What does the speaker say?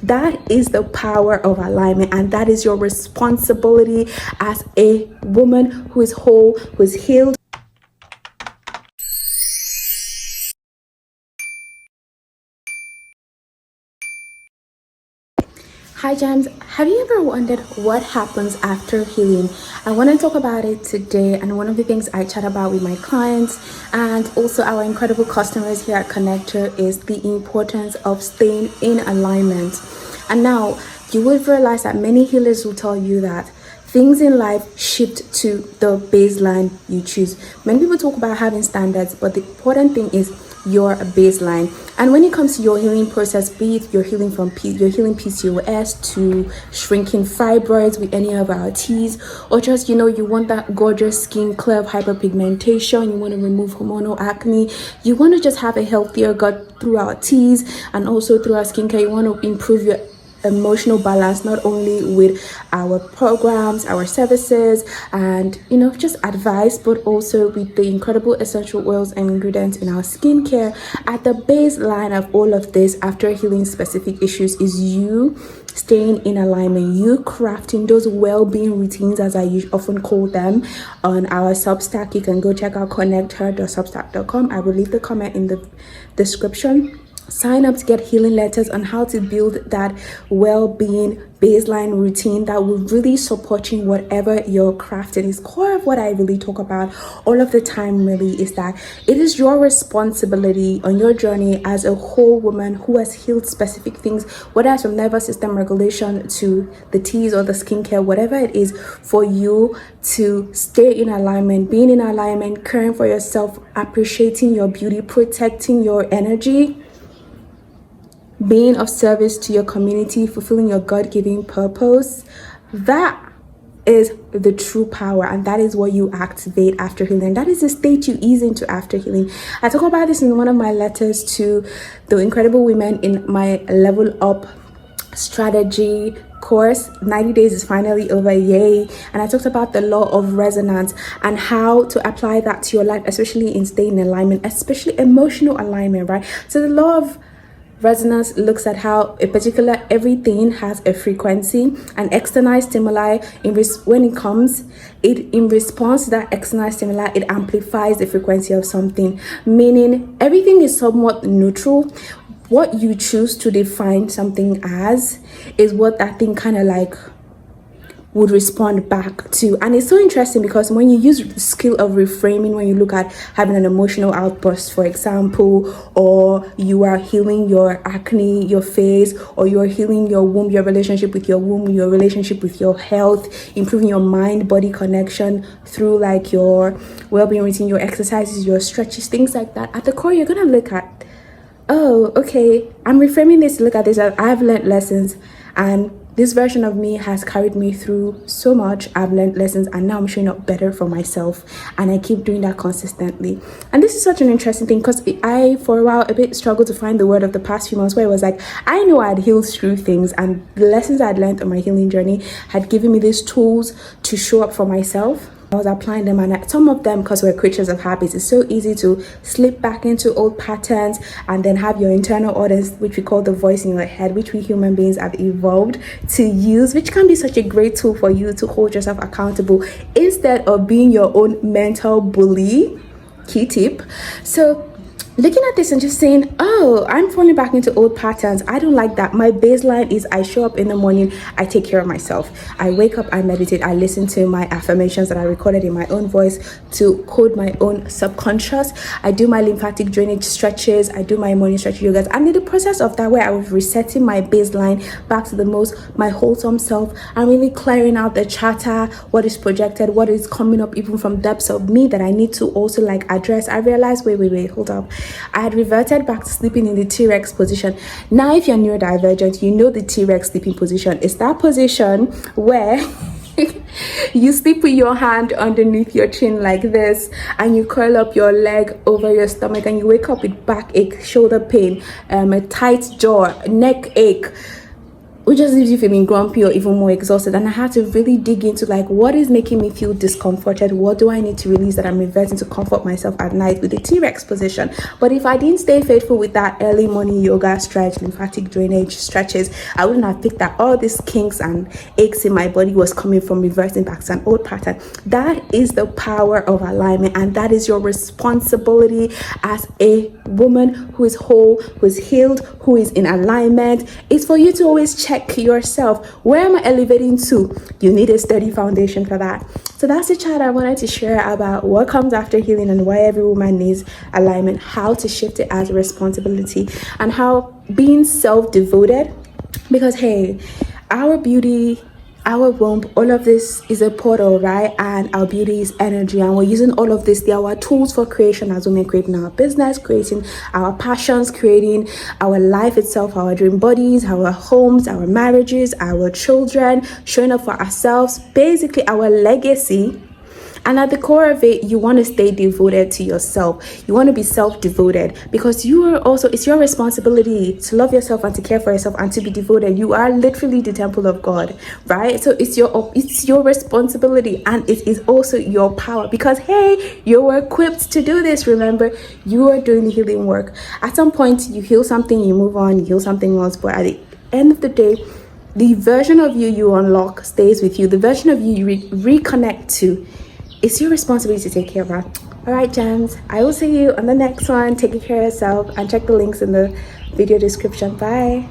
That is the power of alignment, and that is your responsibility as a woman who is whole, who is healed. Hi James, have you ever wondered what happens after healing? I want to talk about it today, and one of the things I chat about with my clients and also our incredible customers here at Connecther is the importance of staying in alignment. And now you would realize that many healers will tell you that things in life shift to the baseline you choose. Many people talk about having standards, but the important thing is your baseline. And when it comes to your healing process, be it you're healing PCOS to shrinking fibroids with any of our teas, or just you want that gorgeous skin, clear of hyperpigmentation, you want to remove hormonal acne, you want to just have a healthier gut through our teas and also through our skincare, you want to improve your emotional balance, not only with our programs, our services, and just advice, but also with the incredible essential oils and ingredients in our skincare. At the baseline of all of this, after healing specific issues, is you staying in alignment, you crafting those well-being routines, as I often call them, on our Substack. You can go check out connecther.substack.com. I will leave the comment in the description. Sign up to get healing letters on how to build that well-being baseline routine that will really support you in whatever you're crafting. Is core of what I really talk about all of the time, really, is that it is your responsibility on your journey as a whole woman who has healed specific things, whether it's from nervous system regulation to the teas or the skincare, whatever it is, for you to stay in alignment, being in alignment, caring for yourself, appreciating your beauty, protecting your energy, being of service to your community, fulfilling your God-given purpose. That is the true power, and that is what you activate after healing. That is the state you ease into after healing. I talk about this in one of my letters to the incredible women in my Level Up strategy course. 90 days is finally over, yay. And I talked about the law of resonance and how to apply that to your life, especially in staying in alignment, especially emotional alignment, right? So the law of resonance looks at how everything has a frequency, and external stimuli, when it comes, in response to that external stimuli, it amplifies the frequency of something, meaning everything is somewhat neutral. What you choose to define something as is what that thing kind of like would respond back to. And it's so interesting because when you use the skill of reframing, when you look at having an emotional outburst, for example, or you are healing your acne, your face, or you're healing your womb, your relationship with your womb, your relationship with your health, improving your mind body connection through like your well-being routine, your exercises, your stretches, things like that, at the core you're gonna look at, oh, okay, I'm reframing this to look at this as I've learned lessons, and this version of me has carried me through so much. I've learned lessons, and now I'm showing up better for myself, and I keep doing that consistently. And this is such an interesting thing because I, for a while, a bit struggled to find the word of the past few months, where it was like, I know I'd healed through things, and the lessons I'd learned on my healing journey had given me these tools to show up for myself. I was applying them, and some of them, because we're creatures of habits, it's so easy to slip back into old patterns and then have your internal orders, which we call the voice in your head, which we human beings have evolved to use, which can be such a great tool for you to hold yourself accountable instead of being your own mental bully. Key tip. So looking at this and just saying, oh, I'm falling back into old patterns. I don't like that. My baseline is I show up in the morning, I take care of myself. I wake up, I meditate, I listen to my affirmations that I recorded in my own voice to code my own subconscious. I do my lymphatic drainage stretches. I do my morning stretch yogas. And in the process of that, where I was resetting my baseline back to my wholesome self, I'm really clearing out the chatter, what is projected, what is coming up even from depths of me that I need to also like address. I realized, wait, hold up. I had reverted back to sleeping in the T-Rex position. Now, if you're neurodivergent, you know the T-Rex sleeping position is that position where you sleep with your hand underneath your chin like this, and you curl up your leg over your stomach, and you wake up with backache, shoulder pain, a tight jaw, neck ache, which just leaves you feeling grumpy or even more exhausted. And I had to really dig into like, what is making me feel discomforted? What do I need to release that I'm reverting to comfort myself at night with the T-Rex position? But if I didn't stay faithful with that early morning yoga stretch, lymphatic drainage stretches, I wouldn't have picked that all these kinks and aches in my body was coming from reversing back to an old pattern. That is the power of alignment, and that is your responsibility as a woman who is whole, who is healed, who is in alignment. It's for you to always check yourself. Where am I elevating to? You need a steady foundation for that. So that's the chat I wanted to share about what comes after healing and why every woman needs alignment, how to shift it as a responsibility, and how being self-devoted, because hey, our beauty, our womb, all of this is a portal, right? And our beauty is energy, and we're using all of this. They are our tools for creation as women, creating our business, creating our passions, creating our life itself, our dream bodies, our homes, our marriages, our children, showing up for ourselves, basically our legacy. And at the core of it, you want to stay devoted to yourself. You want to be self-devoted, because you are also, it's your responsibility to love yourself and to care for yourself and to be devoted. You are literally the temple of God, right? So it's your responsibility, and it is also your power, because hey, you're equipped to do this. Remember, you are doing the healing work. At some point, you heal something, you move on, you heal something else. But at the end of the day, the version of you unlock stays with you. The version of you reconnect to, it's your responsibility to take care of her. All right, gems, I will see you on the next one. Take care of yourself and check the links in the video description. Bye.